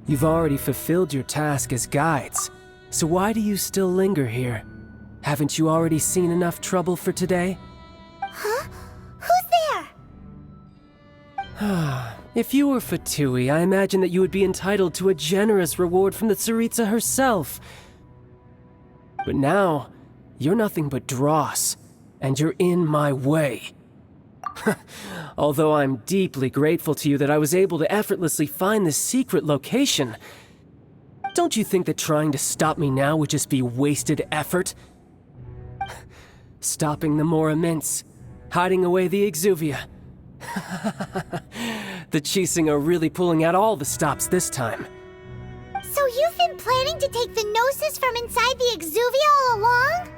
You've already fulfilled your task as guides, so why do you still linger here? Haven't you already seen enough trouble for today? Huh? Who's there? If you were Fatui, I imagine that you would be entitled to a generous reward from the Tsaritsa herself. But now, you're nothing but dross, and you're in my way. Although I'm deeply grateful to you that I was able to effortlessly find this secret location, don't you think that trying to stop me now would just be wasted effort? Stopping the Mora Mints, hiding away the Exuvia. The Chising are really pulling out all the stops this time. So you've been planning to take the Gnosis from inside the Exuvia all along?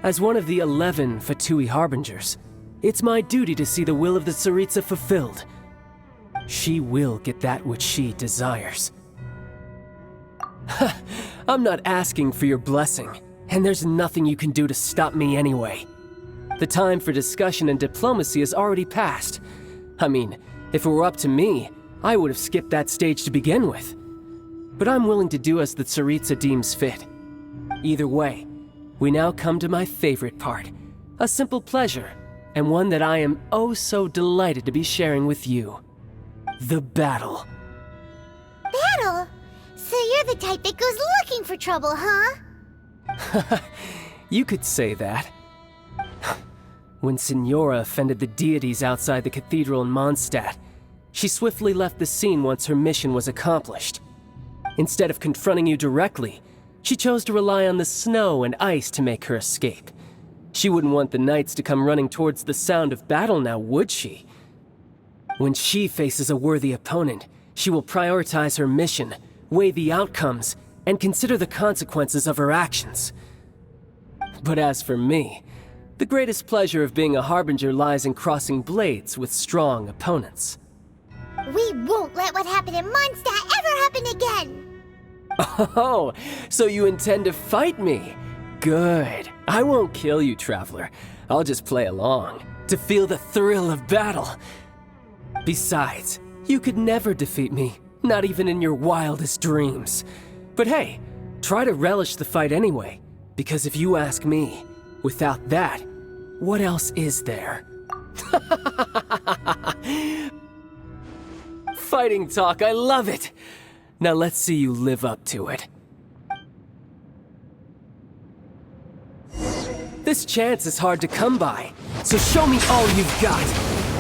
As one of the 11 Fatui Harbingers, it's my duty to see the will of the Tsaritsa fulfilled. She will get that which she desires. I'm not asking for your blessing, and there's nothing you can do to stop me anyway. The time for discussion and diplomacy has already passed. I mean, if it were up to me, I would have skipped that stage to begin with. But I'm willing to do as the Tsaritsa deems fit. Either way, we now come to my favorite part, a simple pleasure, and one that I am oh so delighted to be sharing with you. The battle. Battle? So you're the type that goes looking for trouble, huh? You could say that. When Signora offended the deities outside the cathedral in Mondstadt, she swiftly left the scene once her mission was accomplished. Instead of confronting you directly, she chose to rely on the snow and ice to make her escape. She wouldn't want the knights to come running towards the sound of battle now, would she? When she faces a worthy opponent, she will prioritize her mission, weigh the outcomes, and consider the consequences of her actions. But as for me, the greatest pleasure of being a Harbinger lies in crossing blades with strong opponents. We won't let what happened in Mondstadt ever happen again! Oh, so you intend to fight me? Good. I won't kill you, Traveler. I'll just play along, to feel the thrill of battle. Besides, you could never defeat me, not even in your wildest dreams. But hey, try to relish the fight anyway, because if you ask me, without that, what else is there? Fighting talk, I love it! Now let's see you live up to it. This chance is hard to come by, so show me all you've got.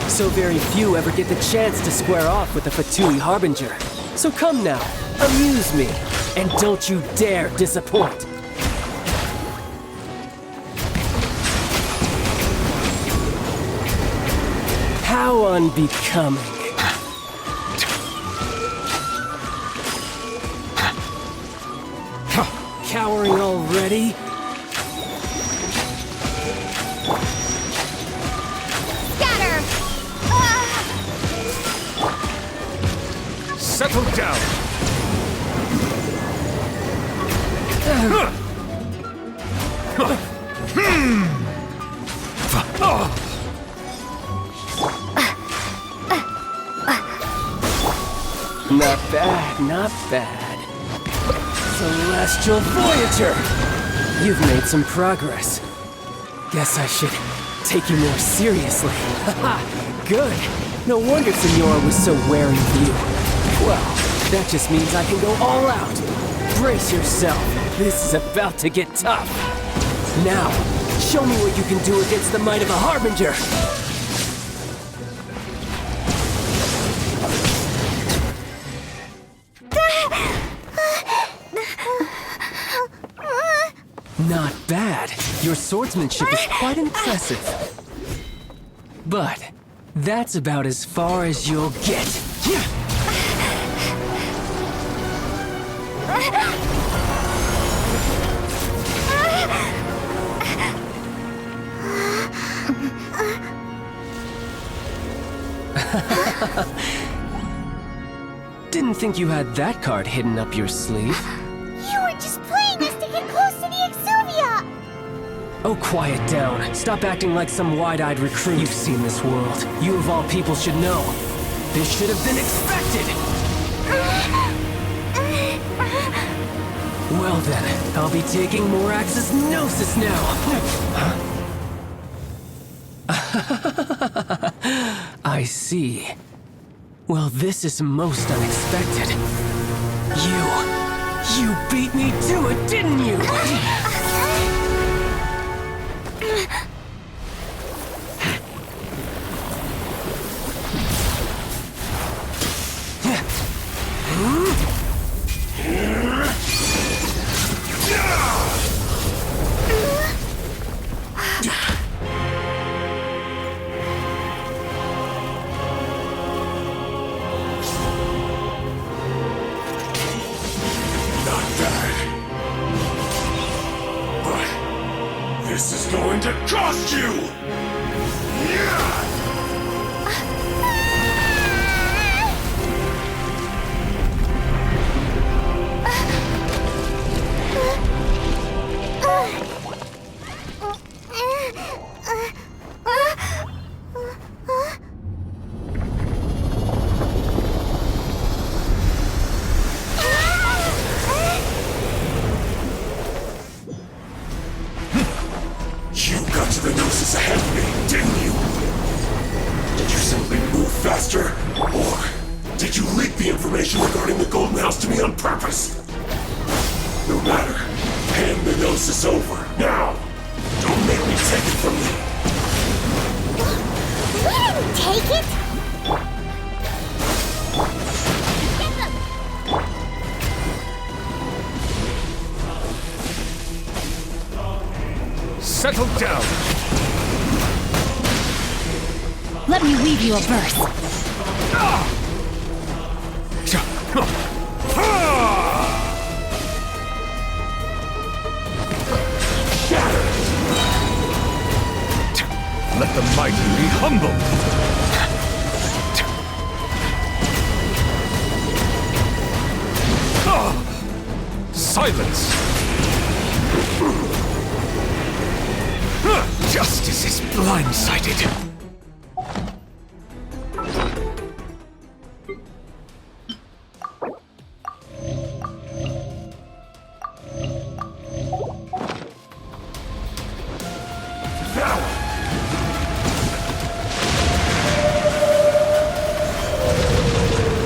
So very few ever get the chance to square off with a Fatui Harbinger. So come now, amuse me, and don't you dare disappoint. How unbecoming. Cowering already? Scatter! Settle down! Not bad, not bad. Celestial Voyager! You've made some progress. Guess I should take you more seriously. Haha, good. No wonder Signora was so wary of you. Well, that just means I can go all out. Brace yourself. This is about to get tough. Now, show me what you can do against the might of a Harbinger. Not bad. Your swordsmanship is quite impressive. But that's about as far as you'll get. Didn't think you had that card hidden up your sleeve. You were just playing us to get close to the Exuvia! Oh, quiet down. Stop acting like some wide-eyed recruit. You've seen this world. You of all people should know. This should have been expected! Well then, I'll be taking Morax's Gnosis now! I see. Well, this is most unexpected. You beat me to it, didn't you? This is going to cost you! You got to the Gnosis ahead of me, didn't you? Did you simply move faster? Or did you leak the information regarding the Golden House to me on purpose? No matter. Hand the Gnosis over, now! Don't make me take it from you! We didn't take it! Get them! Settle down! Let me weave you a verse. Let the mighty be humble! Silence! Justice is blindsided.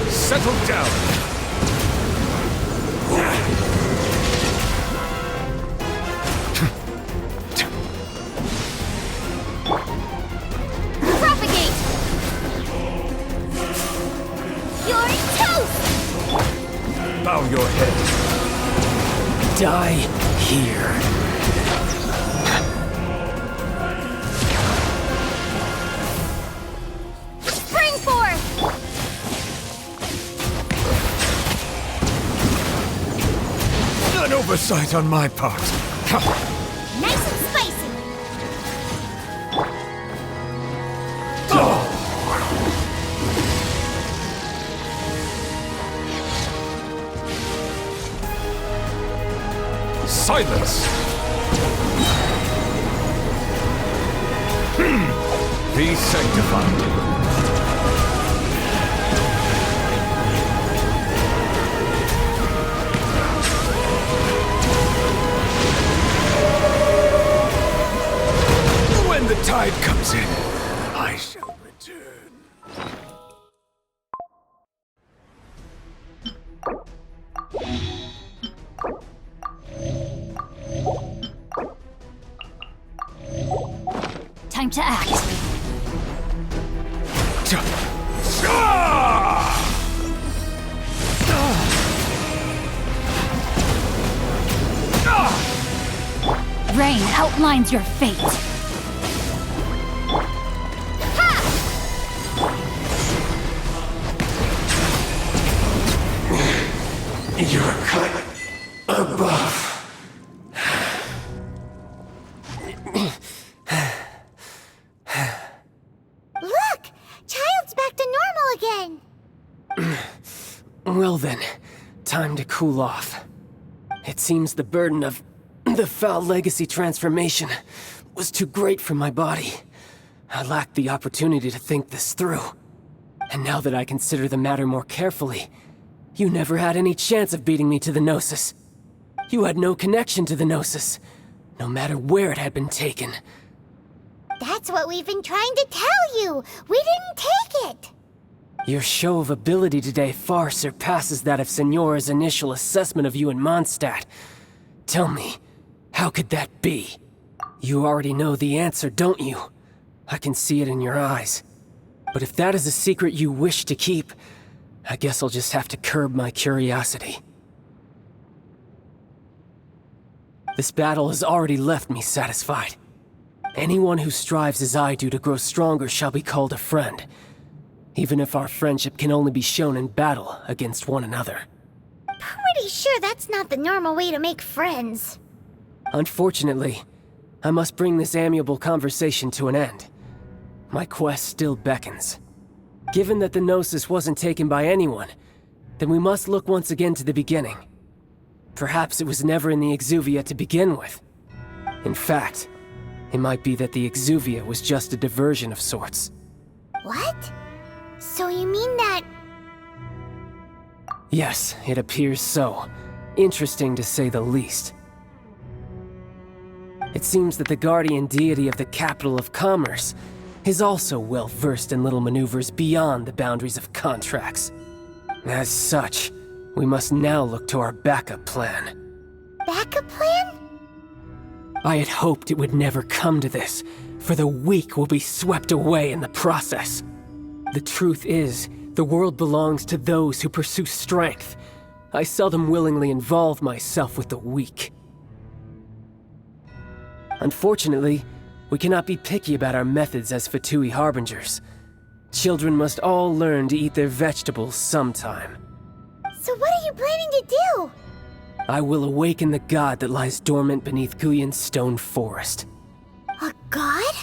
Settle down! Propagate! You're toast! Bow your head. Die here. Spring forth! An oversight on my part. Nice and spicy! Silence! Be sanctified. When the tide comes in, I shall return. Time to act. Rain outlines your fate. You're a cut above. Look! Child's back to normal again! Well then, time to cool off. It seems the burden of the foul legacy transformation was too great for my body. I lacked the opportunity to think this through. And now that I consider the matter more carefully, you never had any chance of beating me to the Gnosis. You had no connection to the Gnosis, no matter where it had been taken. That's what we've been trying to tell you! We didn't take it! Your show of ability today far surpasses that of Signora's initial assessment of you in Mondstadt. Tell me, how could that be? You already know the answer, don't you? I can see it in your eyes. But if that is a secret you wish to keep, I guess I'll just have to curb my curiosity. This battle has already left me satisfied. Anyone who strives as I do to grow stronger shall be called a friend, even if our friendship can only be shown in battle against one another. Pretty sure that's not the normal way to make friends. Unfortunately, I must bring this amiable conversation to an end. My quest still beckons. Given that the Gnosis wasn't taken by anyone, then we must look once again to the beginning. Perhaps it was never in the Exuvia to begin with. In fact, it might be that the Exuvia was just a diversion of sorts. What? So you mean that... Yes, it appears so. Interesting to say the least. It seems that the guardian deity of the capital of commerce is also well versed in little maneuvers beyond the boundaries of contracts. As such, we must now look to our backup plan. Backup plan? I had hoped it would never come to this, for the weak will be swept away in the process. The truth is, the world belongs to those who pursue strength. I seldom willingly involve myself with the weak. Unfortunately, we cannot be picky about our methods as Fatui Harbingers. Children must all learn to eat their vegetables sometime. So what are you planning to do? I will awaken the god that lies dormant beneath Guyon's stone forest. A god?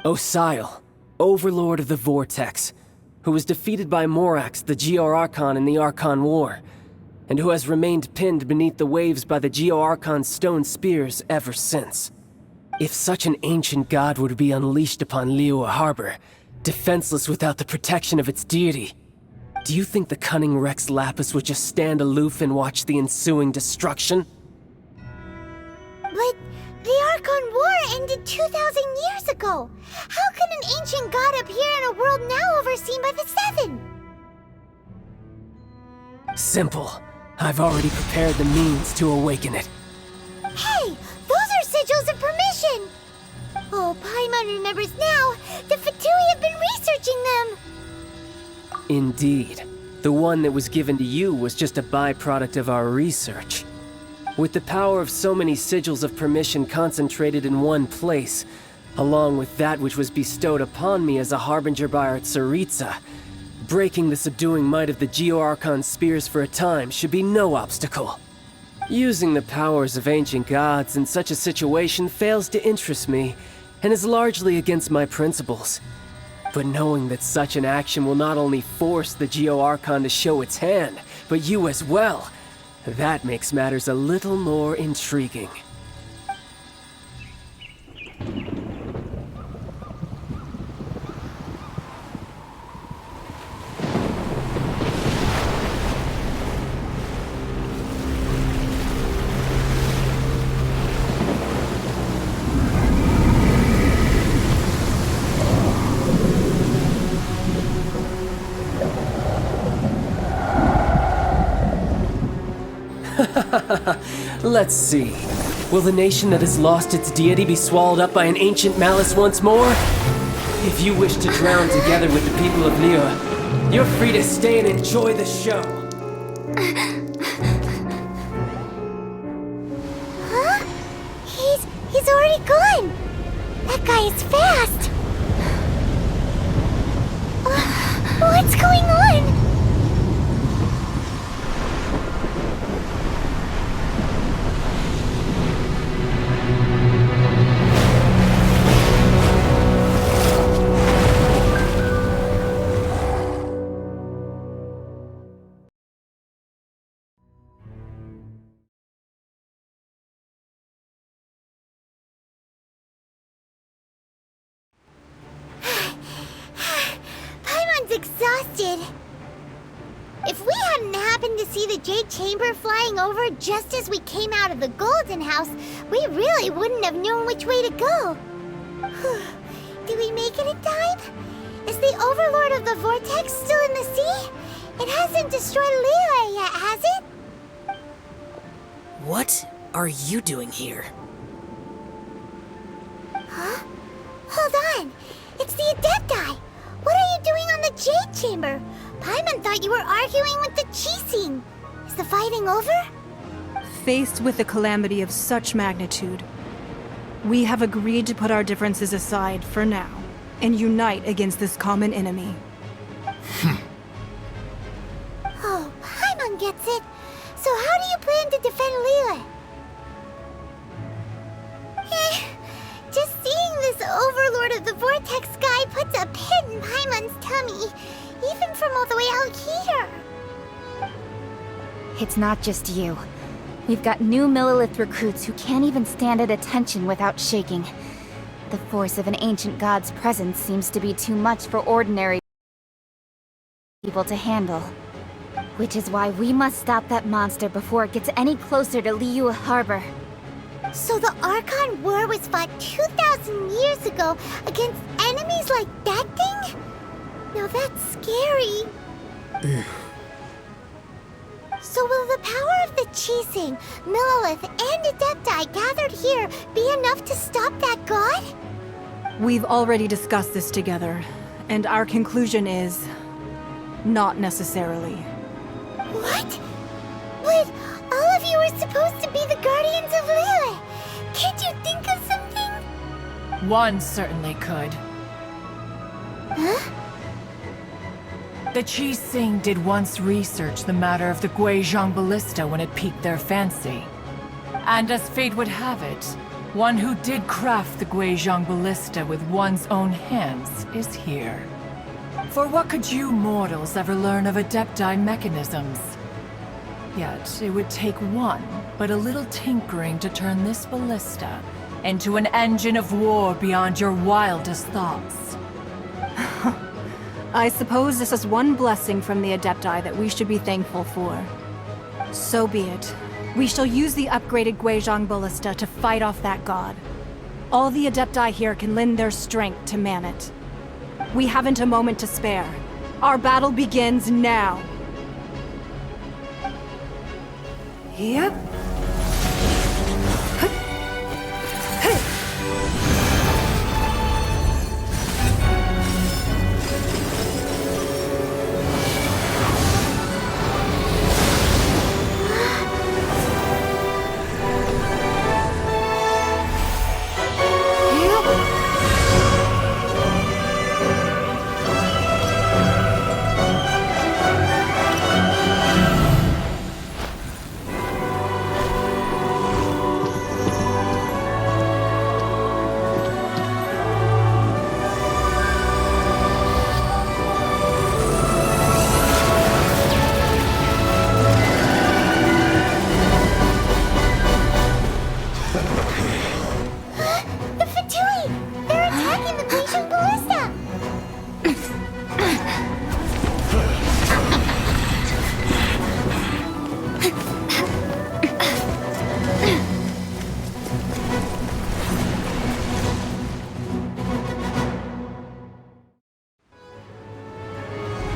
Osile, overlord of the Vortex, who was defeated by Morax, the Liyue Archon in the Archon War, and who has remained pinned beneath the waves by the Liyue Archon's stone spears ever since. If such an ancient god were to be unleashed upon Liyue Harbor, defenseless without the protection of its deity, do you think the cunning Rex Lapis would just stand aloof and watch the ensuing destruction? But the Archon War ended 2,000 years ago. How can an ancient god appear in a world now overseen by the Seven? Simple. I've already prepared the means to awaken it. Hey, those are sigils of permission! Oh, Paimon remembers now. The Fatui have been researching them. Indeed. The one that was given to you was just a byproduct of our research. With the power of so many sigils of permission concentrated in one place, along with that which was bestowed upon me as a harbinger by our Tsaritsa, breaking the subduing might of the Liyue Archon spears for a time should be no obstacle. Using the powers of ancient gods in such a situation fails to interest me, and is largely against my principles. But knowing that such an action will not only force the Liyue Archon to show its hand, but you as well, that makes matters a little more intriguing. Let's see. Will the nation that has lost its deity be swallowed up by an ancient malice once more? If you wish to drown together with the people of Liyue, you're free to stay and enjoy the show. Huh? He's already gone. That guy is fast. What's going on? Paimon's exhausted. hadn't happened to see the Jade Chamber flying over just as we came out of the Golden House, we really wouldn't have known which way to go. Did we make it in time? Is the Overlord of the Vortex still in the sea? It hasn't destroyed Liyue yet, has it? What are you doing here? Huh? Hold on. It's the Adepti. What are you doing on the Jade Chamber? Paimon thought you were arguing with the Qixing. Is the fighting over? Faced with a calamity of such magnitude, we have agreed to put our differences aside for now and unite against this common enemy. Oh, Paimon gets it. So how do you plan to defend Liyue? Just seeing this Overlord of the Vortex guy puts a pit in Paimon's tummy, even from all the way out here. It's not just you. We've got new Millilith recruits who can't even stand at attention without shaking. The force of an ancient god's presence seems to be too much for ordinary people to handle. Which is why we must stop that monster before it gets any closer to Liyue Harbor. So the Archon War was fought 2,000 years ago against enemies like that thing? Now that's scary. So will the power of the Qixing, Millilith, and Adepti gathered here be enough to stop that god? We've already discussed this together, and our conclusion is... not necessarily. What? But all of you are supposed to be the guardians of Liyue. Can't you think of something? One certainly could. Huh? The Qixing did once research the matter of the Guizhong Ballista when it piqued their fancy. And as fate would have it, one who did craft the Guizhong Ballista with one's own hands is here. For what could you mortals ever learn of Adepti mechanisms? Yet, it would take one, but a little tinkering to turn this ballista into an engine of war beyond your wildest thoughts. I suppose this is one blessing from the Adepti that we should be thankful for. So be it. We shall use the upgraded Guizhong Ballista to fight off that god. All the Adepti here can lend their strength to man it. We haven't a moment to spare. Our battle begins now. Yep.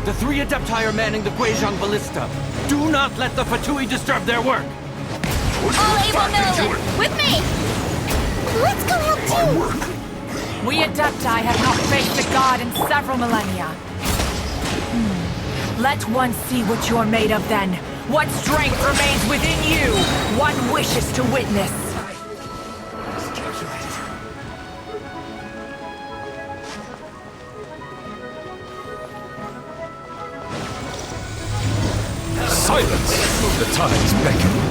The three Adepti are manning the Guizhong Ballista. Do not let the Fatui disturb their work! All able Millilith, with me! Let's go help too! We Adepti have not faced a god in several millennia. Let one see what you're made of then. What strength remains within you? One wishes to witness. Silence! The tides beckon.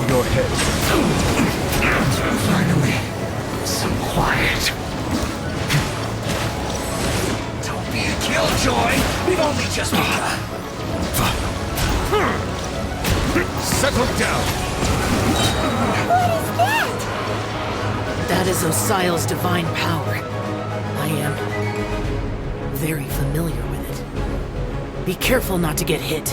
your head. Finally, some quiet. Don't be a killjoy. We've only just begun. Settle down. What is that? That is Osial's divine power. I am very familiar with it. Be careful not to get hit.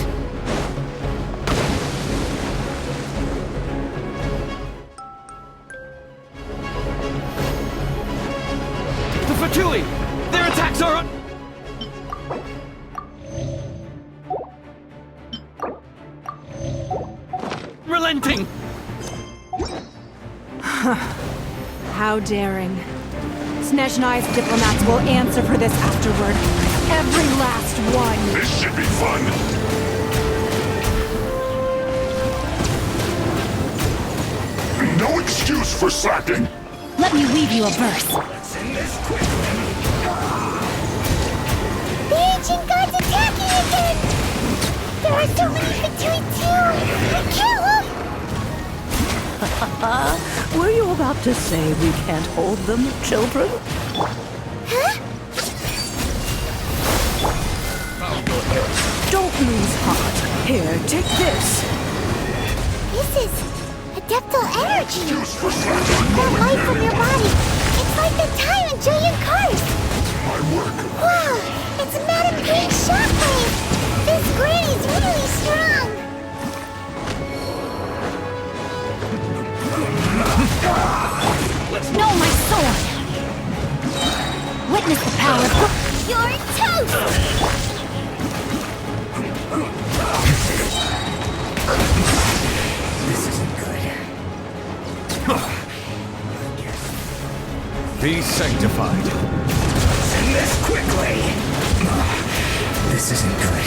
The Fatui! Their attacks are on... relenting! How daring. Snezhnai's diplomats will answer for this afterward. Every last one. This should be fun. No excuse for slacking. Let me weave you a verse. Let's end this quickly. The ancient gods attacking again! There are so many Fatui too! Kill them! Were you about to say we can't hold them, children? Huh? Don't lose heart. Here, take this. This is adeptal energy! Excuse for slacking. That light from your body! It's like the time in Julian Cars! My work. Wow! It's Madame Pain's shockwave! This granny's really strong! No, my sword! Witness the power of... You're toast! This isn't good. Be sanctified. End this quickly. This isn't good.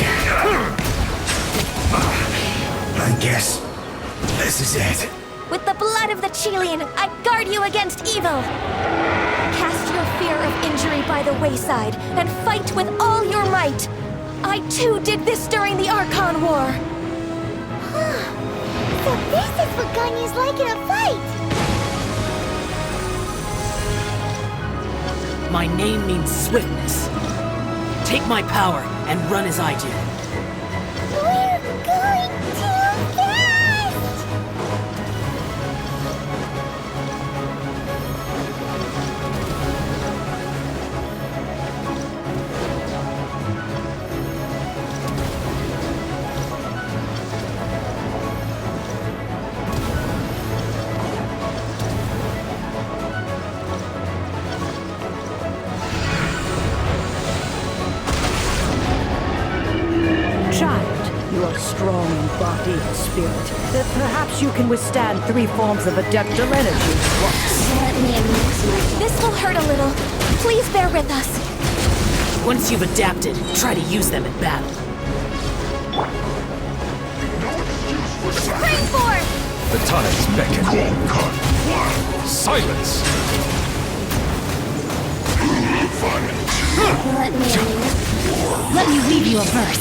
I guess this is it. With the blood of the Chilean, I guard you against evil. Cast your fear of injury by the wayside and fight with all your might. I too did this during the Archon War. So this is what Ganyu's like in a fight! My name means swiftness. Take my power and run as I do. We're going too fast! Child, you are strong in body and spirit. That perhaps you can withstand 3 forms of adeptal energy at once. This will hurt a little. Please bear with us. Once you've adapted, try to use them in battle. Spring forth! The tides beckon. Silence! Let me weave you a verse.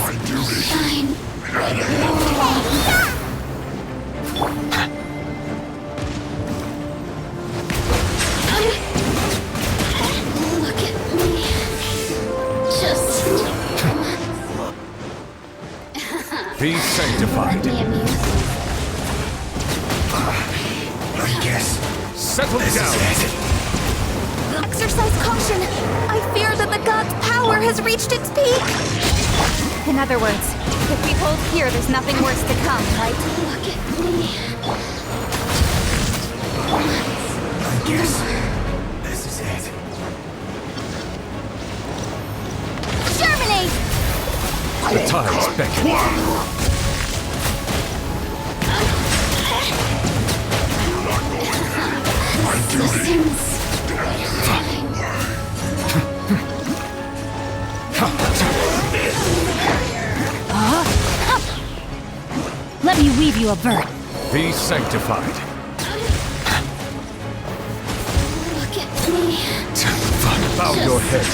Look at me. Just Be sanctified. I guess Settle this down. is it. exercise caution. I fear that the god's power has reached its peak. In other words, if we hold here, there's nothing worse to come, right? Look at me. I guess this is it. Germinate! The tides beckon. Let me weave you a verse. Be sanctified. Look at me. Bow your head.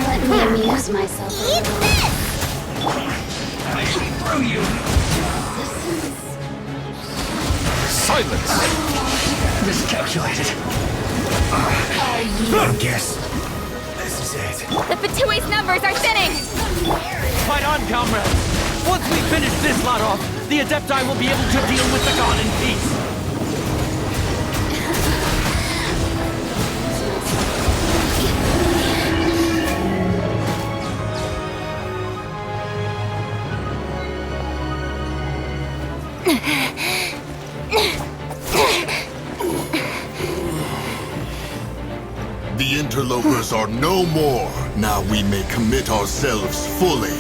Let me amuse myself. Eat this! precisely through you! Silence! Miscalculated. I guess this is it. The Fatui's numbers are thinning! Fight on, comrades! Once we finish this lot off, the Adepti will be able to deal with the god in peace! The interlopers are no more. Now we may commit ourselves fully.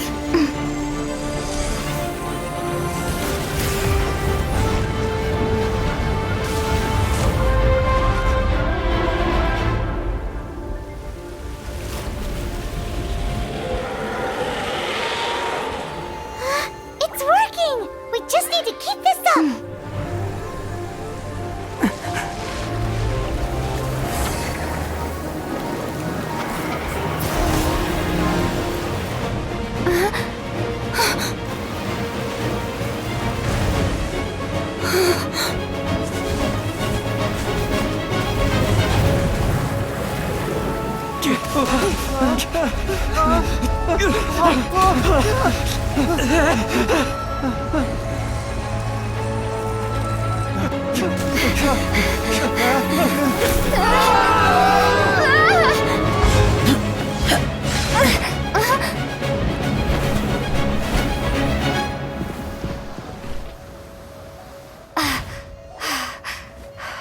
It's working! We just need to keep this up!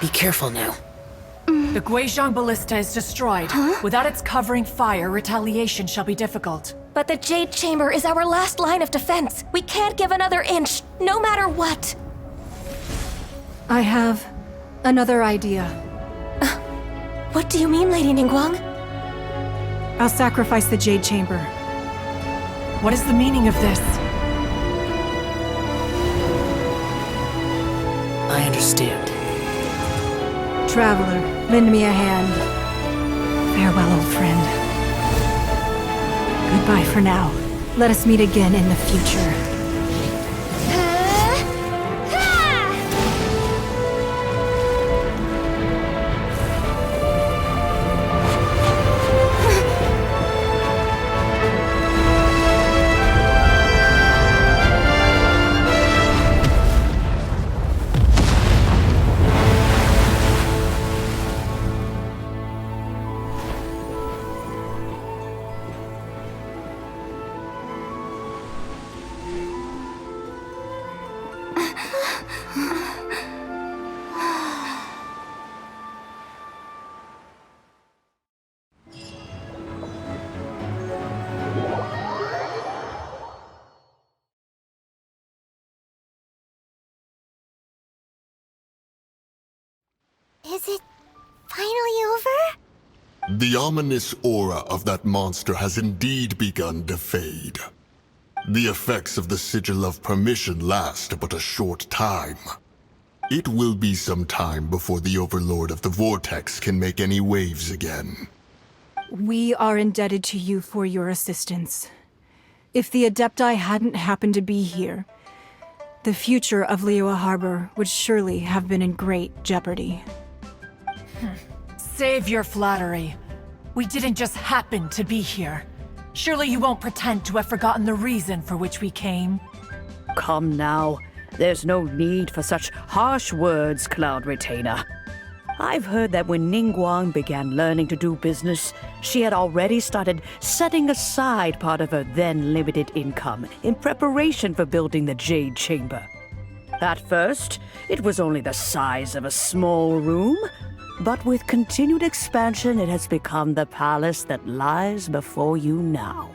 Be careful now. The Guizhong Ballista is destroyed. Without its covering fire, retaliation shall be difficult. But the Jade Chamber is our last line of defense. We can't give another inch, no matter what. I have another idea. What do you mean, Lady Ningguang? I'll sacrifice the Jade Chamber. What is the meaning of this? I understand. Traveler, lend me a hand. Farewell, old friend. Goodbye for now. Let us meet again in the future. Is it finally over? The ominous aura of that monster has indeed begun to fade. The effects of the Sigil of Permission last but a short time. It will be some time before the Overlord of the Vortex can make any waves again. We are indebted to you for your assistance. If the Adepti hadn't happened to be here, the future of Liyue Harbor would surely have been in great jeopardy. Save your flattery. We didn't just happen to be here. Surely you won't pretend to have forgotten the reason for which we came. Come now. There's no need for such harsh words, Cloud Retainer. I've heard that when Ningguang began learning to do business, she had already started setting aside part of her then limited income in preparation for building the Jade Chamber. At first, it was only the size of a small room, but with continued expansion, it has become the palace that lies before you now.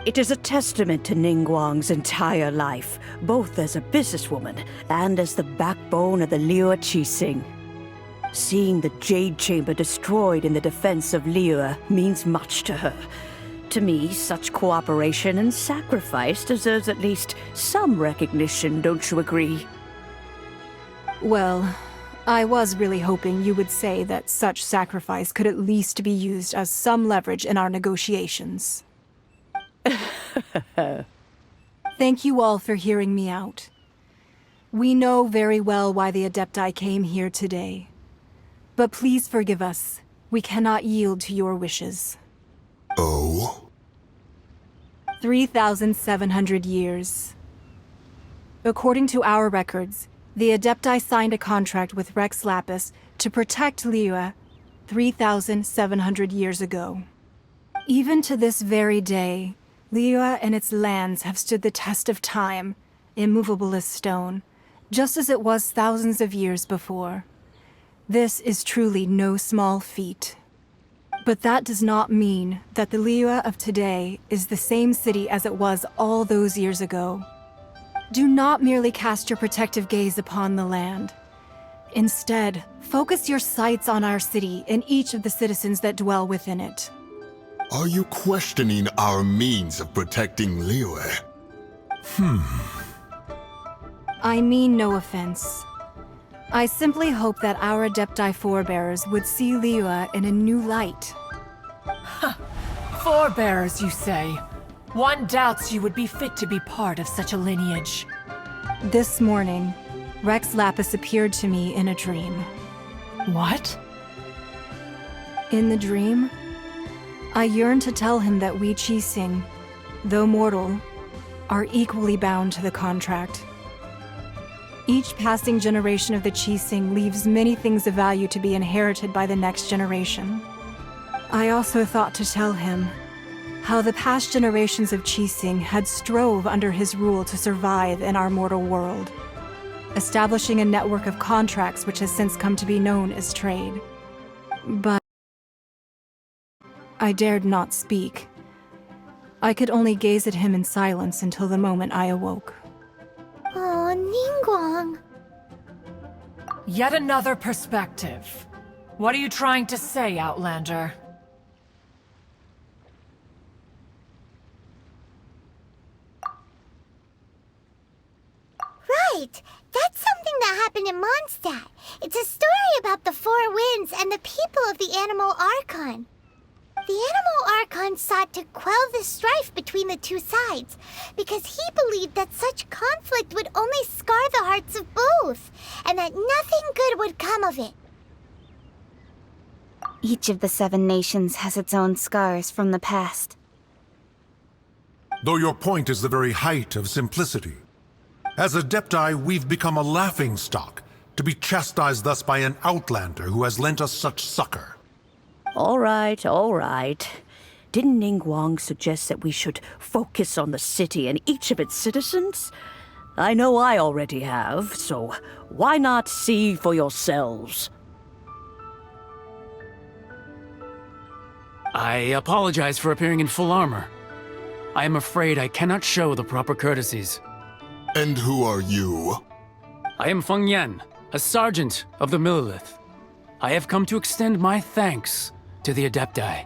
It is a testament to Ningguang's entire life, both as a businesswoman and as the backbone of the Liyue Qixing. Seeing the Jade Chamber destroyed in the defense of Liyue means much to her. To me, such cooperation and sacrifice deserves at least some recognition, don't you agree? Well, I was really hoping you would say that such sacrifice could at least be used as some leverage in our negotiations. Thank you all for hearing me out. We know very well why the Adepti came here today. But please forgive us. We cannot yield to your wishes. Oh? 3,700 years. According to our records, the Adepti signed a contract with Rex Lapis to protect Liyue 3,700 years ago. Even to this very day, Liyue and its lands have stood the test of time, immovable as stone, just as it was thousands of years before. This is truly no small feat. But that does not mean that the Liyue of today is the same city as it was all those years ago. Do not merely cast your protective gaze upon the land. Instead, focus your sights on our city and each of the citizens that dwell within it. Are you questioning our means of protecting Liyue? I mean no offense. I simply hope that our Adepti forebears would see Liyue in a new light. Forebearers, you say? One doubts you would be fit to be part of such a lineage. This morning, Rex Lapis appeared to me in a dream. What? In the dream, I yearned to tell him that we Qixing, though mortal, are equally bound to the contract. Each passing generation of the Qixing leaves many things of value to be inherited by the next generation. I also thought to tell him how the past generations of Qixing had strove under his rule to survive in our mortal world, establishing a network of contracts which has since come to be known as trade. But I dared not speak. I could only gaze at him in silence until the moment I awoke. Oh, Ningguang. Yet another perspective. What are you trying to say, Outlander? Right! That's something that happened in Mondstadt. It's a story about the Four Winds and the people of the Animal Archon. The Animal Archon sought to quell the strife between the two sides, because he believed that such conflict would only scar the hearts of both, and that nothing good would come of it. Each of the 7 nations has its own scars from the past. Though your point is the very height of simplicity. As Adepti, we've become a laughingstock, to be chastised thus by an outlander who has lent us such succor. All right, all right. Didn't Ningguang suggest that we should focus on the city and each of its citizens? I know I already have, so why not see for yourselves? I apologize for appearing in full armor. I am afraid I cannot show the proper courtesies. And who are you? I am Feng Yan, a sergeant of the Millelith. I have come to extend my thanks to the Adepti.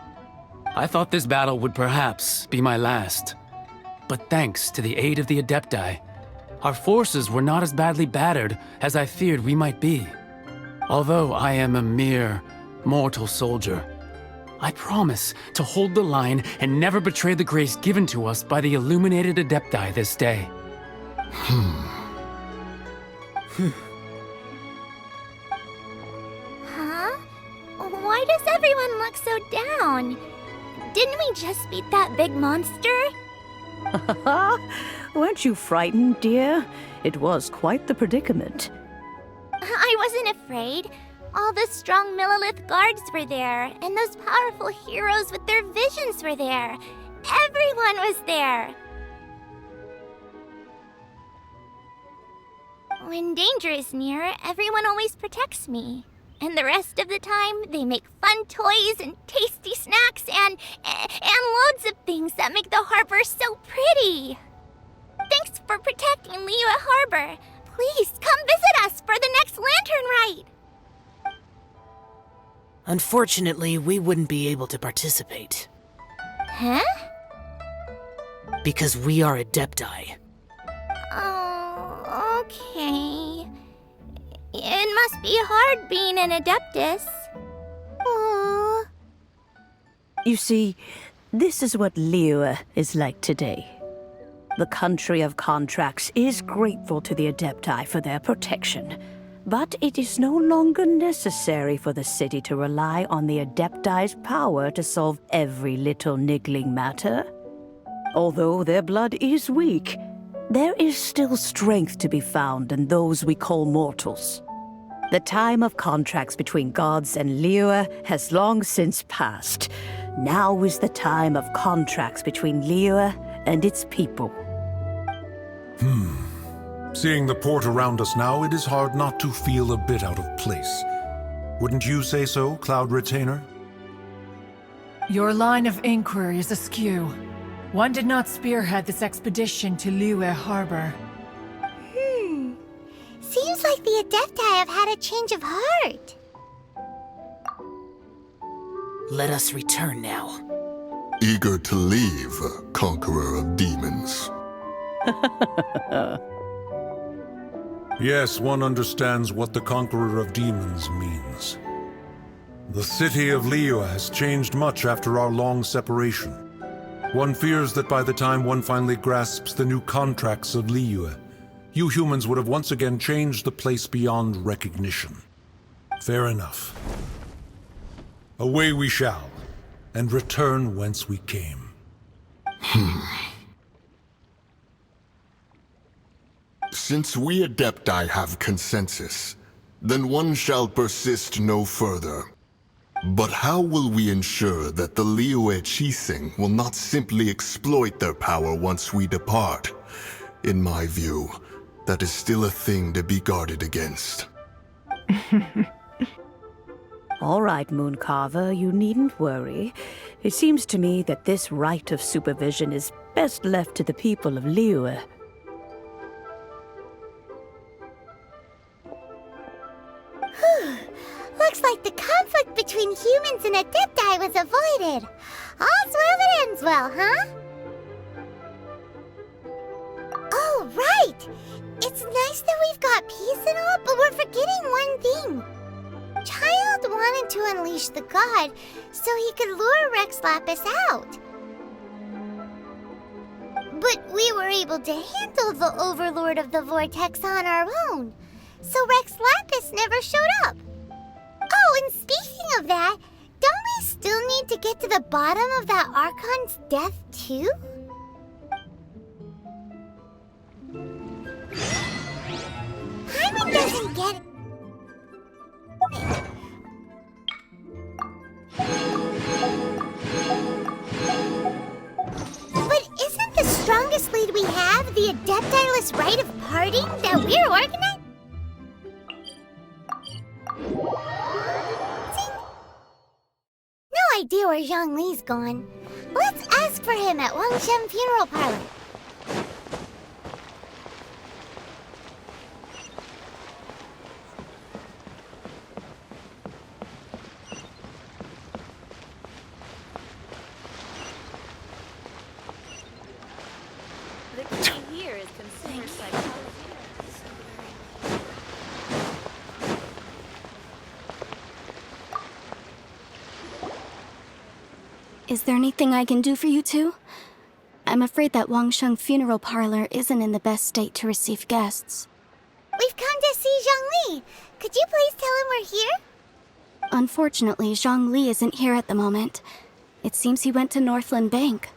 I thought this battle would perhaps be my last. But thanks to the aid of the Adepti, our forces were not as badly battered as I feared we might be. Although I am a mere mortal soldier, I promise to hold the line and never betray the grace given to us by the illuminated Adepti this day. Huh? Why does everyone look so down? Didn't we just beat that big monster? Weren't you frightened, dear? It was quite the predicament. I wasn't afraid. All the strong Millelith guards were there, and those powerful heroes with their visions were there. Everyone was there. When danger is near, everyone always protects me. And the rest of the time, they make fun toys and tasty snacks and loads of things that make the harbor so pretty. Thanks for protecting Liyue Harbor. Please come visit us for the next lantern rite. Unfortunately, we wouldn't be able to participate. Huh? Because we are Adepti. Oh, okay. It must be hard being an Adeptus. Oh. You see, this is what Liyue is like today. The country of contracts is grateful to the Adepti for their protection, but it is no longer necessary for the city to rely on the Adepti's power to solve every little niggling matter. Although their blood is weak, there is still strength to be found in those we call mortals. The time of contracts between gods and Liyue has long since passed. Now is the time of contracts between Liyue and its people. Seeing the port around us now, it is hard not to feel a bit out of place. Wouldn't you say so, Cloud Retainer? Your line of inquiry is askew. One did not spearhead this expedition to Liyue Harbor. Seems like the Adepti have had a change of heart. Let us return now. Eager to leave, Conqueror of Demons. Yes, one understands what the Conqueror of Demons means. The city of Liyue has changed much after our long separation. One fears that by the time one finally grasps the new contracts of Liyue, you humans would have once again changed the place beyond recognition. Fair enough. Away we shall, and return whence we came. Since we Adepti have consensus, then one shall persist no further. But how will we ensure that the Liyue Qixing will not simply exploit their power once we depart? In my view, that is still a thing to be guarded against. All right, Mooncarver, you needn't worry. It seems to me that this right of supervision is best left to the people of Liyue. Looks like the conflict between humans and Adepti was avoided. All's well that ends well, huh? Oh, right! It's nice that we've got peace and all, but we're forgetting one thing. Child wanted to unleash the god so he could lure Rex Lapis out. But we were able to handle the Overlord of the Vortex on our own, so Rex Lapis never showed up. Oh, and speaking of that, don't we still need to get to the bottom of that Archon's death, too? Paimon doesn't get it. But isn't the strongest lead we have the Adeptiless rite of parting that we're organizing? No idea where Zhongli's gone. Let's ask for him at Wangshen Funeral Parlor. The key here is consumer psychology. Is there anything I can do for you two? I'm afraid that Wangshen Funeral Parlor isn't in the best state to receive guests. We've come to see Zhongli. Could you please tell him we're here? Unfortunately, Zhongli isn't here at the moment. It seems he went to Northland Bank.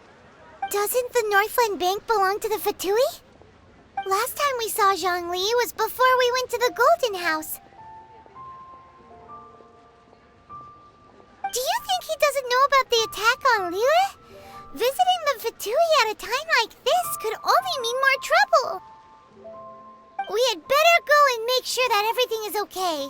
Doesn't the Northland Bank belong to the Fatui? Last time we saw Zhongli was before we went to the Golden House. Do you think he doesn't know about the attack on Liyue? Visiting the Fatui at a time like this could only mean more trouble. We had better go and make sure that everything is okay.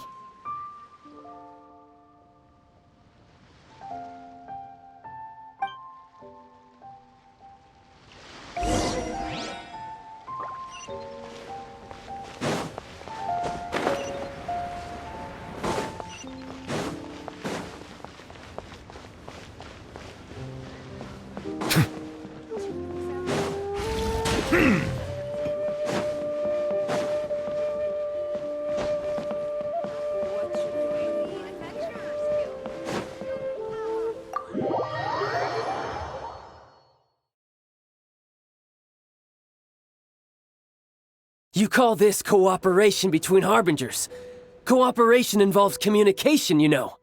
You call this cooperation between Harbingers? Cooperation involves communication, you know.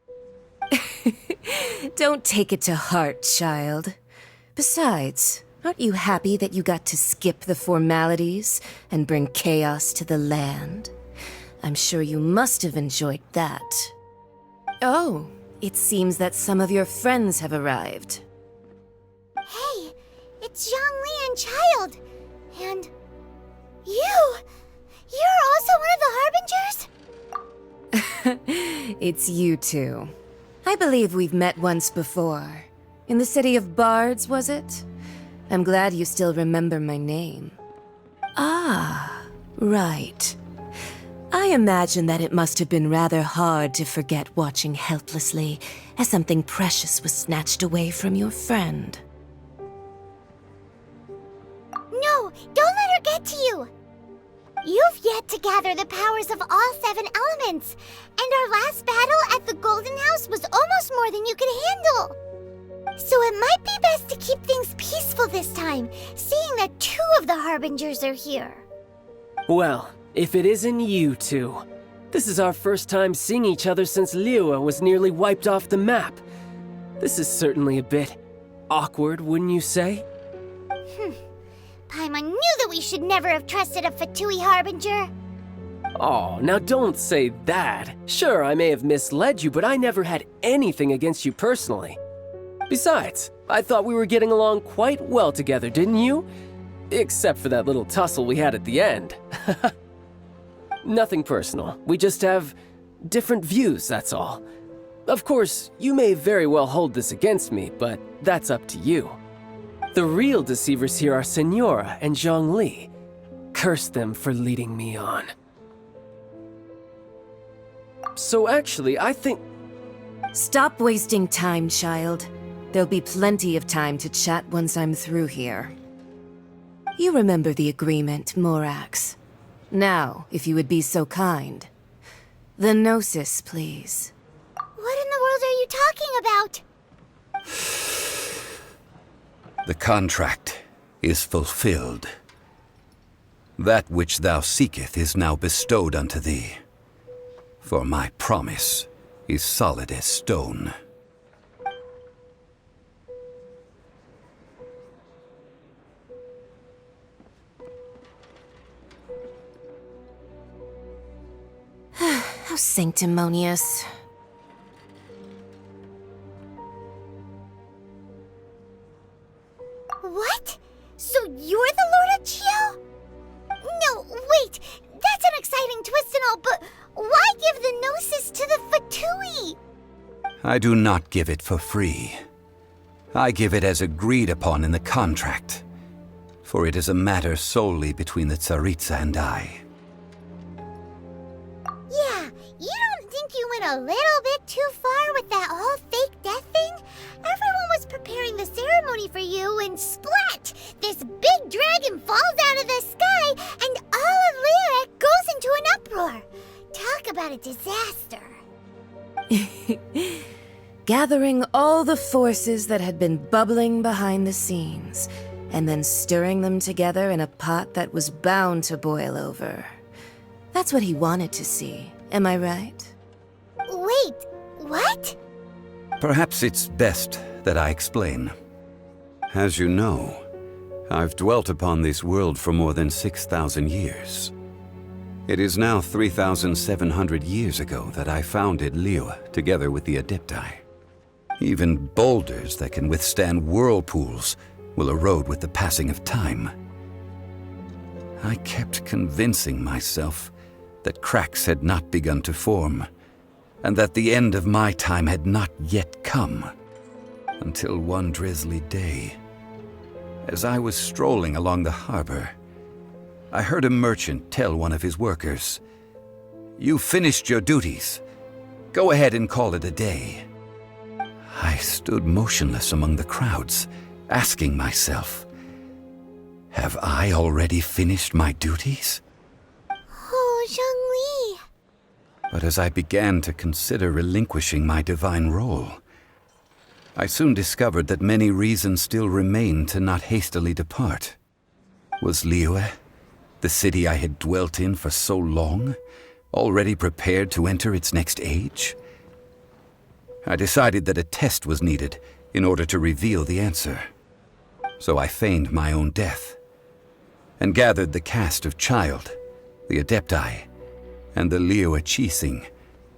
Don't take it to heart, child. Besides, aren't you happy that you got to skip the formalities and bring chaos to the land? I'm sure you must have enjoyed that. Oh, it seems that some of your friends have arrived. Hey, it's Zhongli and Child. And you! You're also one of the Harbingers? It's you two. I believe we've met once before. In the city of Bards, was it? I'm glad you still remember my name. Ah, right. I imagine that it must have been rather hard to forget watching helplessly as something precious was snatched away from your friend. No, don't let her get to you! You've yet to gather the powers of all 7 elements, and our last battle at the Golden House was almost more than you could handle. So it might be best to keep things peaceful this time, seeing that 2 of the Harbingers are here. Well, if it isn't you two. This is our first time seeing each other since Liyue was nearly wiped off the map. This is certainly a bit awkward, wouldn't you say? Paimon knew that we should never have trusted a Fatui Harbinger. Oh, now don't say that. Sure, I may have misled you, but I never had anything against you personally. Besides, I thought we were getting along quite well together, didn't you? Except for that little tussle we had at the end. Nothing personal. We just have different views, that's all. Of course, you may very well hold this against me, but that's up to you. The real deceivers here are Senora and Zhongli. Curse them for leading me on. So actually, I think... Stop wasting time, child. There'll be plenty of time to chat once I'm through here. You remember the agreement, Morax. Now, if you would be so kind. The Gnosis, please. What in the world are you talking about? The contract is fulfilled. That which thou seeketh is now bestowed unto thee. For my promise is solid as stone. How sanctimonious. What? So you're the Lord of Chio? No, wait! That's an exciting twist and all, but why give the Gnosis to the Fatui? I do not give it for free. I give it as agreed upon in the contract, for it is a matter solely between the Tsaritsa and I. Yeah, you don't think you went a little bit too far with that whole fake death thing? Everyone was preparing the ceremony for you, and splat! This big dragon falls out of the sky, and all of Liyue goes into an uproar. Talk about a disaster. Gathering all the forces that had been bubbling behind the scenes, and then stirring them together in a pot that was bound to boil over. That's what he wanted to see, am I right? Wait, what? Perhaps it's best that I explain. As you know, I've dwelt upon this world for more than 6,000 years. It is now 3,700 years ago that I founded Liyue together with the Adepti. Even boulders that can withstand whirlpools will erode with the passing of time. I kept convincing myself that cracks had not begun to form, and that the end of my time had not yet come. Until one drizzly day, as I was strolling along the harbor, I heard a merchant tell one of his workers, "You finished your duties. Go ahead and call it a day." I stood motionless among the crowds, asking myself, have I already finished my duties? Oh, Zhongli. But as I began to consider relinquishing my divine role, I soon discovered that many reasons still remained to not hastily depart. Was Liyue, The city I had dwelt in for so long, already prepared to enter its next age? I decided that a test was needed in order to reveal the answer. So I feigned my own death, and gathered the cast of Child, the Adepti, and the Liyue Archon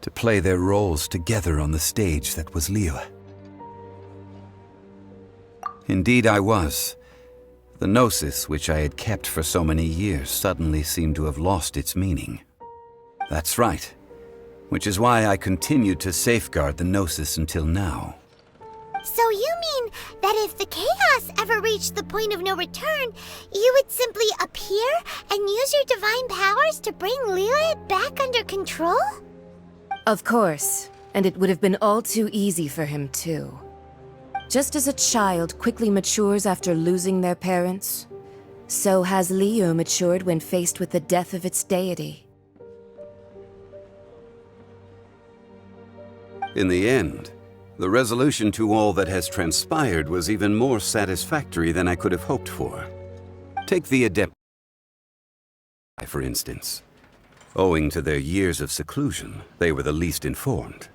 to play their roles together on the stage that was Liyue. Indeed I was. The Gnosis, which I had kept for so many years, suddenly seemed to have lost its meaning. That's right, which is why I continued to safeguard the Gnosis until now. So you mean that if the chaos ever reached the point of no return, you would simply appear and use your divine powers to bring Liyue back under control? Of course, and it would have been all too easy for him too. Just as a child quickly matures after losing their parents, so has Liyue matured when faced with the death of its deity. In the end, the resolution to all that has transpired was even more satisfactory than I could have hoped for. Take the Adepti, for instance. Owing to their years of seclusion, they were the least informed.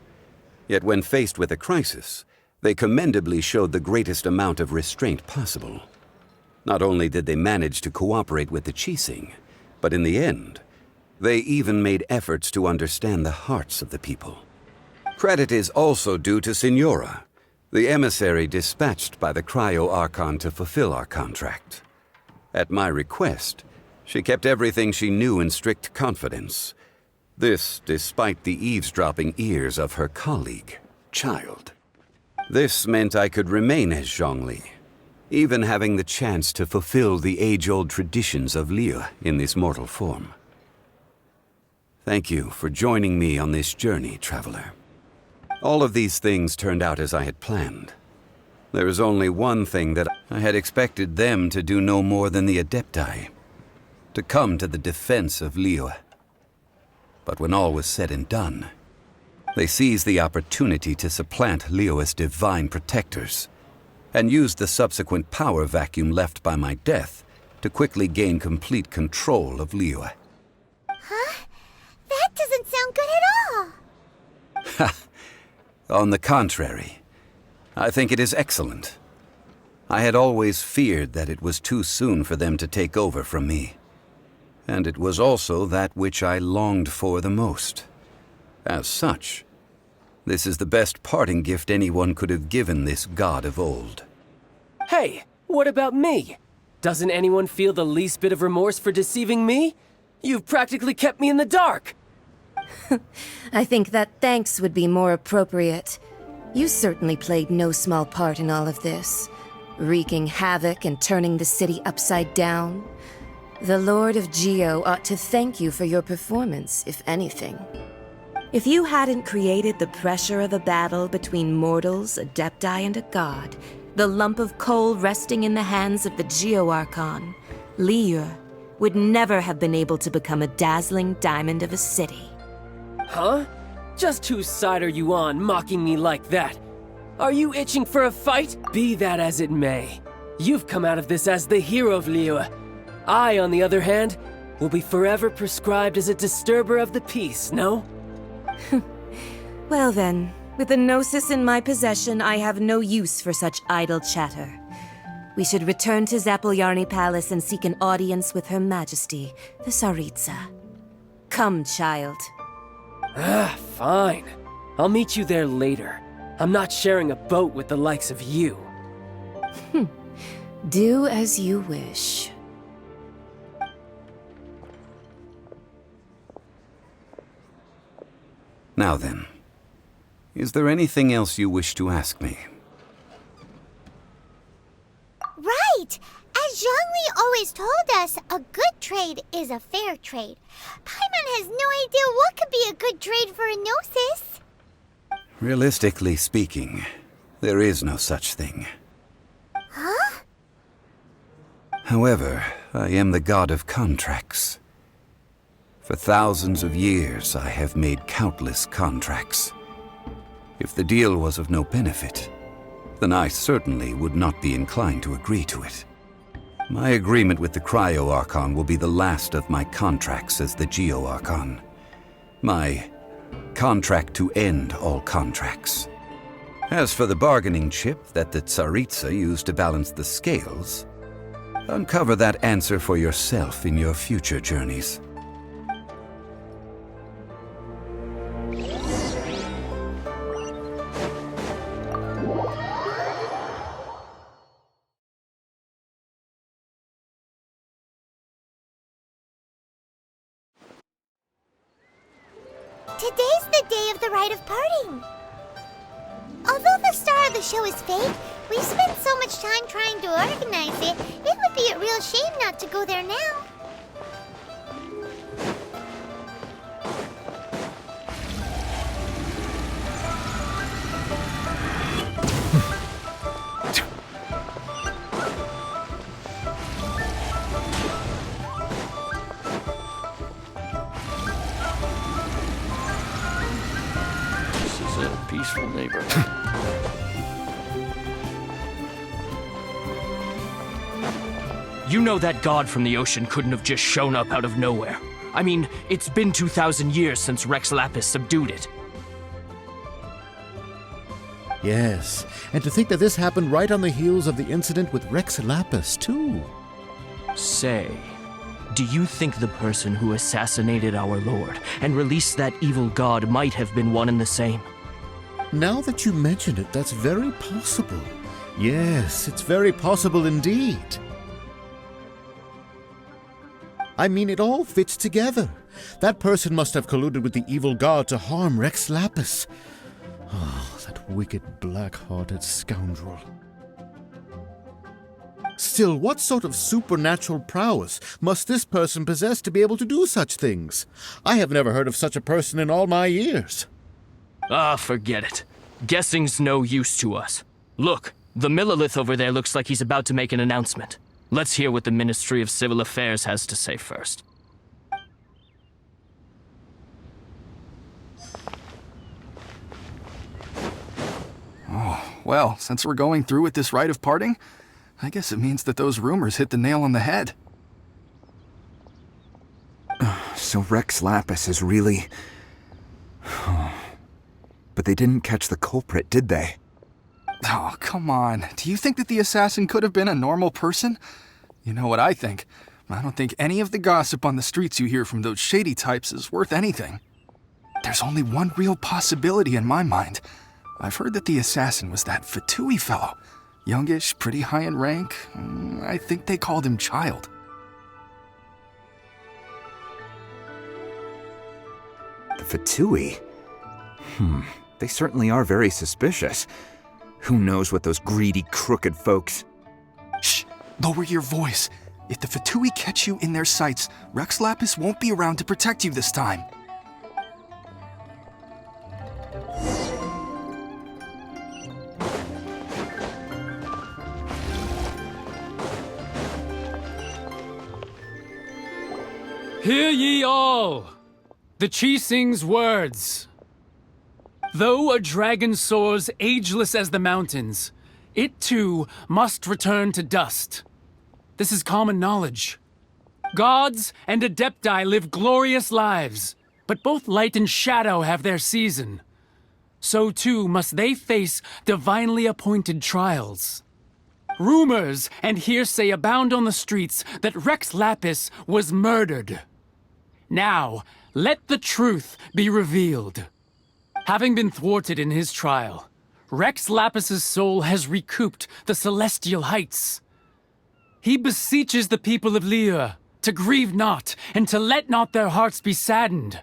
Yet when faced with a crisis, they commendably showed the greatest amount of restraint possible. Not only did they manage to cooperate with the Qixing, but in the end, they even made efforts to understand the hearts of the people. Credit is also due to Signora, the emissary dispatched by the Liyue Archon to fulfill our contract. At my request, she kept everything she knew in strict confidence. This despite the eavesdropping ears of her colleague, Child. This meant I could remain as Zhongli, even having the chance to fulfill the age-old traditions of Liyue in this mortal form. Thank you for joining me on this journey, traveler. All of these things turned out as I had planned. There is only one thing that I had expected them to do no more than the Adepti, to come to the defense of Liyue. But when all was said and done, they seized the opportunity to supplant Liyue's divine protectors, and used the subsequent power vacuum left by my death to quickly gain complete control of Liyue. Huh? That doesn't sound good at all! Ha! On the contrary, I think it is excellent. I had always feared that it was too soon for them to take over from me. And it was also that which I longed for the most. As such, this is the best parting gift anyone could have given this god of old. Hey, what about me? Doesn't anyone feel the least bit of remorse for deceiving me? You've practically kept me in the dark! I think that thanks would be more appropriate. You certainly played no small part in all of this, wreaking havoc and turning the city upside down. The Lord of Geo ought to thank you for your performance, if anything. If you hadn't created the pressure of a battle between mortals, Adepti, and a god, the lump of coal resting in the hands of the Liyue Archon, Liyue, would never have been able to become a dazzling diamond of a city. Huh? Just whose side are you on, mocking me like that? Are you itching for a fight? Be that as it may, you've come out of this as the hero of Liyue. I, on the other hand, will be forever prescribed as a disturber of the peace, no? Well then, with the Gnosis in my possession, I have no use for such idle chatter. We should return to Zapoljarny Palace and seek an audience with Her Majesty, the Tsaritsa. Come, child. Ah, fine. I'll meet you there later. I'm not sharing a boat with the likes of you. Do as you wish. Now then, is there anything else you wish to ask me? Right! As Zhongli always told us, a good trade is a fair trade. Paimon has no idea what could be a good trade for a Gnosis. Realistically speaking, there is no such thing. Huh? However, I am the god of contracts. For thousands of years, I have made countless contracts. If the deal was of no benefit, then I certainly would not be inclined to agree to it. My agreement with the Liyue Archon will be the last of my contracts as the Liyue Archon. My contract to end all contracts. As for the bargaining chip that the Tsaritsa used to balance the scales, uncover that answer for yourself in your future journeys. Today's the day of the rite of parting. Although the star of the show is fake, we've spent so much time trying to organize it, it would be a real shame not to go there now. This is a peaceful neighborhood. You know that god from the ocean couldn't have just shown up out of nowhere. I mean, it's been 2,000 years since Rex Lapis subdued it. Yes, and to think that this happened right on the heels of the incident with Rex Lapis, too. Say, do you think the person who assassinated our lord and released that evil god might have been one and the same? Now that you mention it, that's very possible. Yes, it's very possible indeed. I mean, it all fits together. That person must have colluded with the evil god to harm Rex Lapis. Oh, that wicked, black-hearted scoundrel. Still, what sort of supernatural prowess must this person possess to be able to do such things? I have never heard of such a person in all my years. Ah, forget it. Guessing's no use to us. Look, the Millilith over there looks like he's about to make an announcement. Let's hear what the Ministry of Civil Affairs has to say first. Oh, well, since we're going through with this rite of parting, I guess it means that those rumors hit the nail on the head. So Rex Lapis is really... But they didn't catch the culprit, did they? Oh, come on. Do you think that the assassin could have been a normal person? You know what I think. I don't think any of the gossip on the streets you hear from those shady types is worth anything. There's only one real possibility in my mind. I've heard that the assassin was that Fatui fellow. Youngish, pretty high in rank. I think they called him Child. The Fatui? They certainly are very suspicious. Who knows what those greedy, crooked folks... Shh! Lower your voice. If the Fatui catch you in their sights, Rex Lapis won't be around to protect you this time. Hear ye all! The Qixing's words. Though a dragon soars ageless as the mountains, it too must return to dust. This is common knowledge. Gods and Adepti live glorious lives, but both light and shadow have their season. So too must they face divinely appointed trials. Rumors and hearsay abound on the streets that Rex Lapis was murdered. Now, let the truth be revealed. Having been thwarted in his trial, Rex Lapis's soul has recouped the celestial heights. He beseeches the people of Liyue to grieve not and to let not their hearts be saddened.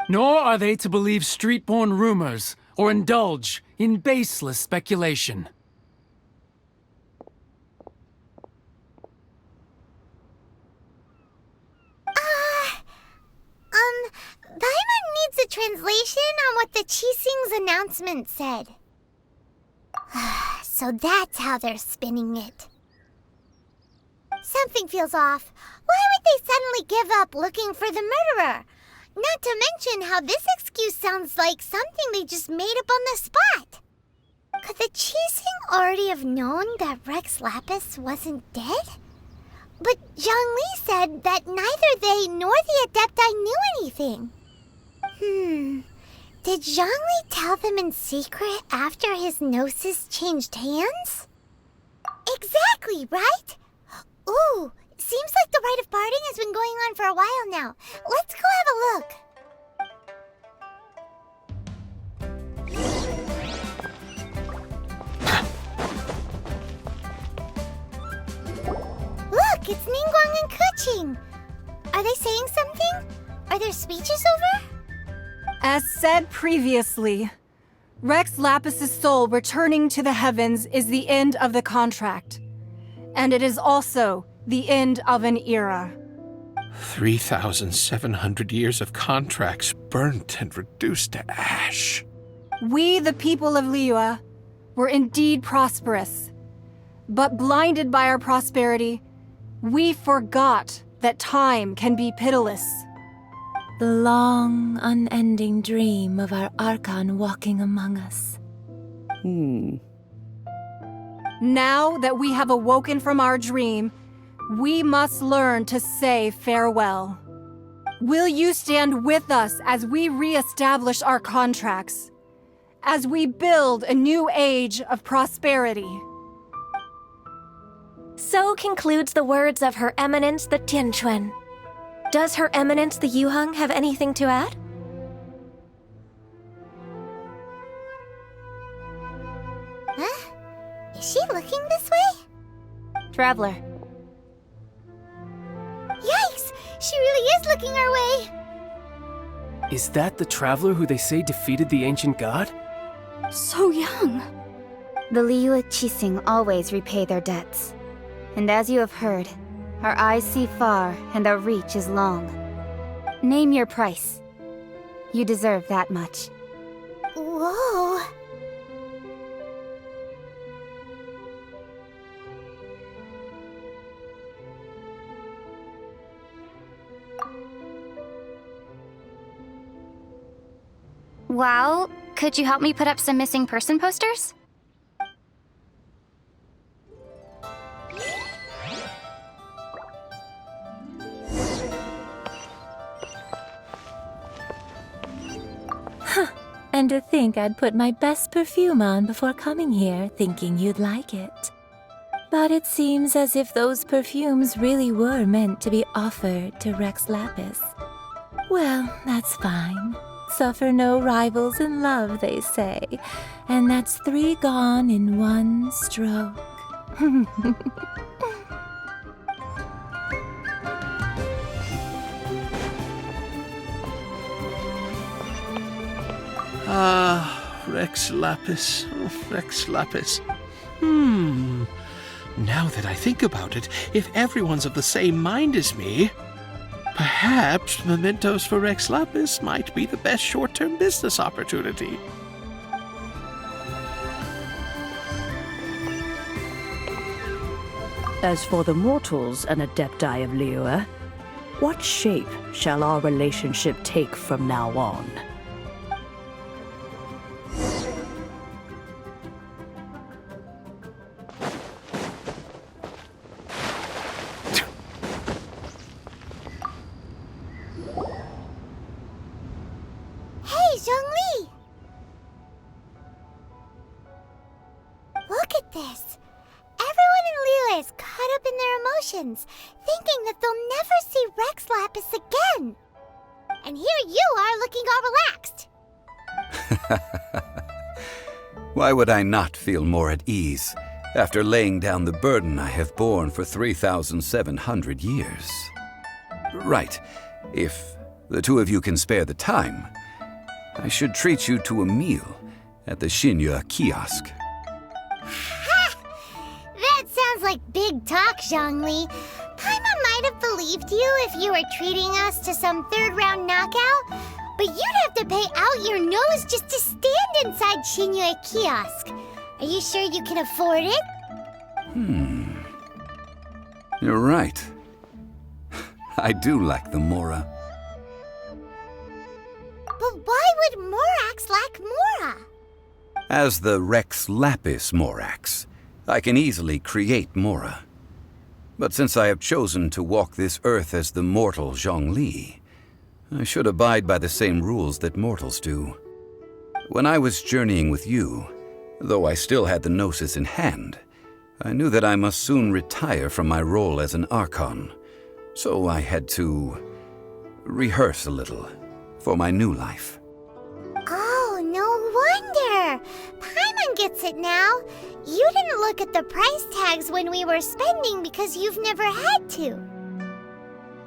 Nor are they to believe street-born rumors or indulge in baseless speculation. Paimon needs a translation on what the Qixing's announcement said. So that's how they're spinning it. Something feels off. Why would they suddenly give up looking for the murderer? Not to mention how this excuse sounds like something they just made up on the spot. Could the Qixing already have known that Rex Lapis wasn't dead? But Zhongli said that neither they nor the Adepti knew anything. Did Zhongli tell them in secret after his gnosis changed hands? Exactly, right? Ooh, seems like the rite of parting has been going on for a while now. Let's go have a look. Look, it's Ningguang and Keqing. Are they saying something? Are their speeches over? As said previously, Rex Lapis's soul returning to the heavens is the end of the contract. And it is also the end of an era. 3,700 years of contracts burnt and reduced to ash. We, the people of Liyue, were indeed prosperous. But blinded by our prosperity, we forgot that time can be pitiless. The long, unending dream of our Archon walking among us. Now that we have awoken from our dream, we must learn to say farewell. Will you stand with us as we re-establish our contracts? As we build a new age of prosperity? So concludes the words of Her Eminence the Tianquan. Does Her Eminence the Yuheng have anything to add? Huh? Is she looking this way? Traveler. Yikes! She really is looking our way! Is that the traveler who they say defeated the ancient god? So young. The Liyue Qixing always repay their debts. And as you have heard, our eyes see far and our reach is long. Name your price. You deserve that much. Whoa! Well, could you help me put up some missing person posters? And to think I'd put my best perfume on before coming here, thinking you'd like it. But it seems as if those perfumes really were meant to be offered to Rex Lapis. Well, that's fine. Suffer no rivals in love, they say. And that's 3 gone in 1 stroke. Rex Lapis. Oh, Rex Lapis. Now that I think about it, if everyone's of the same mind as me, perhaps mementos for Rex Lapis might be the best short-term business opportunity. As for the mortals and Adepti of Liyue, what shape shall our relationship take from now on? Hey, Zhongli! Look at this. Everyone in Liyue is caught up in their emotions, thinking that they'll never see Rex Lapis again. And here you are looking all relaxed. Why would I not feel more at ease after laying down the burden I have borne for 3,700 years? Right. If the two of you can spare the time, I should treat you to a meal at the Liyue kiosk. That sounds like big talk, Zhongli. Paimon might have believed you if you were treating us to some third-round knockout, but you'd have to pay out your nose just to stand inside Liyue kiosk. Are you sure you can afford it? You're right. I do like the Mora. But why would Morax lack Mora? As the Rex Lapis Morax, I can easily create Mora. But since I have chosen to walk this earth as the mortal Zhongli, I should abide by the same rules that mortals do. When I was journeying with you, though I still had the Gnosis in hand, I knew that I must soon retire from my role as an Archon, so I had to rehearse a little for my new life. Oh, no wonder! Paimon gets it now. You didn't look at the price tags when we were spending because you've never had to.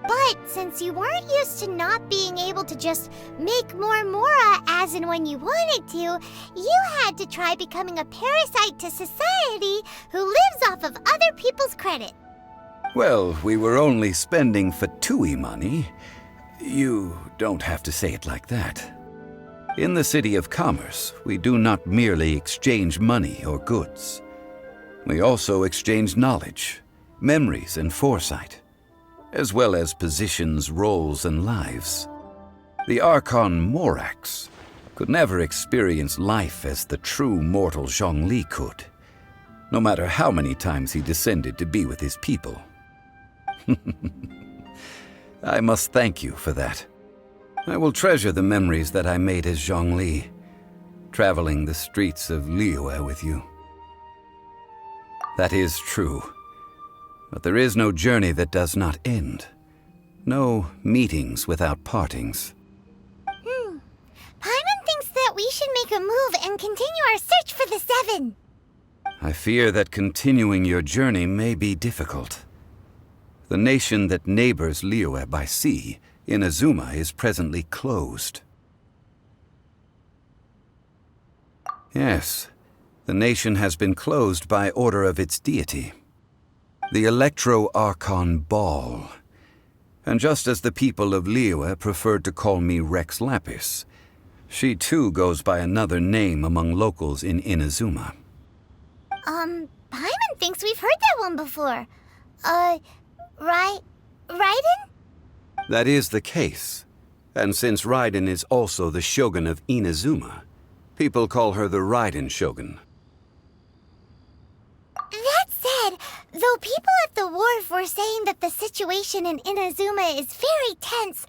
But since you weren't used to not being able to just make more Mora as and when you wanted to, you had to try becoming a parasite to society who lives off of other people's credit. Well, we were only spending Fatui money. You don't have to say it like that. In the City of Commerce, we do not merely exchange money or goods. We also exchange knowledge, memories, and foresight, as well as positions, roles, and lives. The Archon Morax could never experience life as the true mortal Zhongli could, no matter how many times he descended to be with his people. I must thank you for that. I will treasure the memories that I made as Zhongli, traveling the streets of Liyue with you. That is true. But there is no journey that does not end. No meetings without partings. Paimon thinks that we should make a move and continue our search for the Seven. I fear that continuing your journey may be difficult. The nation that neighbors Liyue by sea, Inazuma, is presently closed. Yes, the nation has been closed by order of its deity, the Electro Archon Ball. And just as the people of Liyue preferred to call me Rex Lapis, she too goes by another name among locals in Inazuma. Paimon thinks we've heard that one before. Raiden? That is the case. And since Raiden is also the Shogun of Inazuma, people call her the Raiden Shogun. That said, though people at the wharf were saying that the situation in Inazuma is very tense,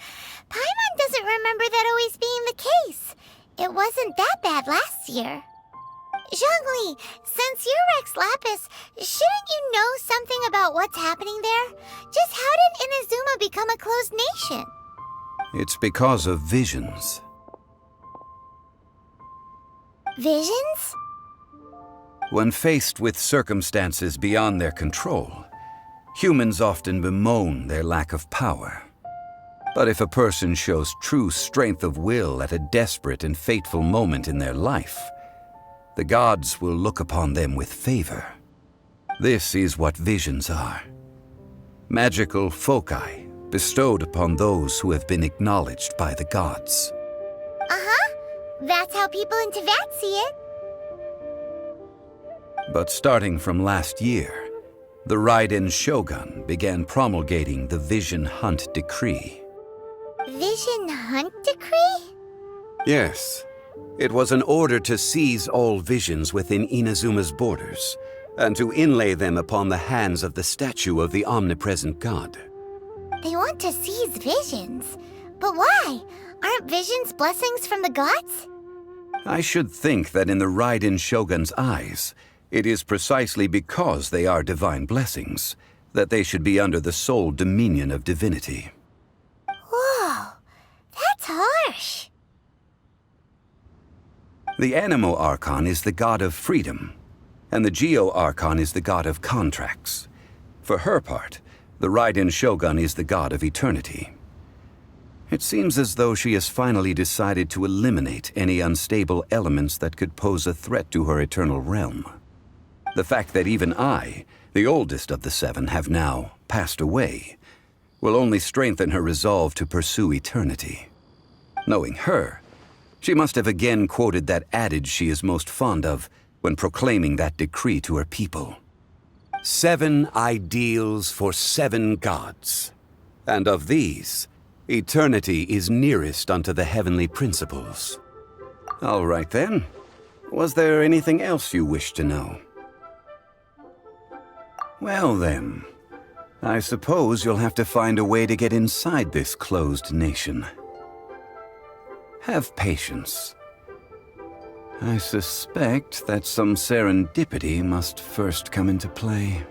Paimon doesn't remember that always being the case. It wasn't that bad last year. Zhongli, since you're Rex Lapis, shouldn't you know something about what's happening there? Just how did Inazuma become a closed nation? It's because of visions. Visions? When faced with circumstances beyond their control, humans often bemoan their lack of power. But if a person shows true strength of will at a desperate and fateful moment in their life, the gods will look upon them with favor. This is what visions are. Magical foci bestowed upon those who have been acknowledged by the gods. Uh-huh. That's how people in Teyvat see it. But starting from last year, the Raiden Shogun began promulgating the Vision Hunt Decree. Vision Hunt Decree? Yes. It was an order to seize all visions within Inazuma's borders, and to inlay them upon the hands of the statue of the omnipresent god. They want to seize visions. But why? Aren't visions blessings from the gods? I should think that in the Raiden Shogun's eyes, it is precisely because they are divine blessings that they should be under the sole dominion of divinity. Whoa, that's harsh. The Animo Archon is the god of freedom, and the Geo Archon is the god of contracts. For her part, the Raiden Shogun is the god of eternity. It seems as though she has finally decided to eliminate any unstable elements that could pose a threat to her eternal realm. The fact that even I, the oldest of the seven, have now passed away, will only strengthen her resolve to pursue eternity. Knowing her, she must have again quoted that adage she is most fond of when proclaiming that decree to her people. 7 ideals for 7 gods, and of these, eternity is nearest unto the heavenly principles. All right then. Was there anything else you wished to know? Well then, I suppose you'll have to find a way to get inside this closed nation. Have patience. I suspect that some serendipity must first come into play.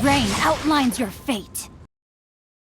Rain outlines your fate.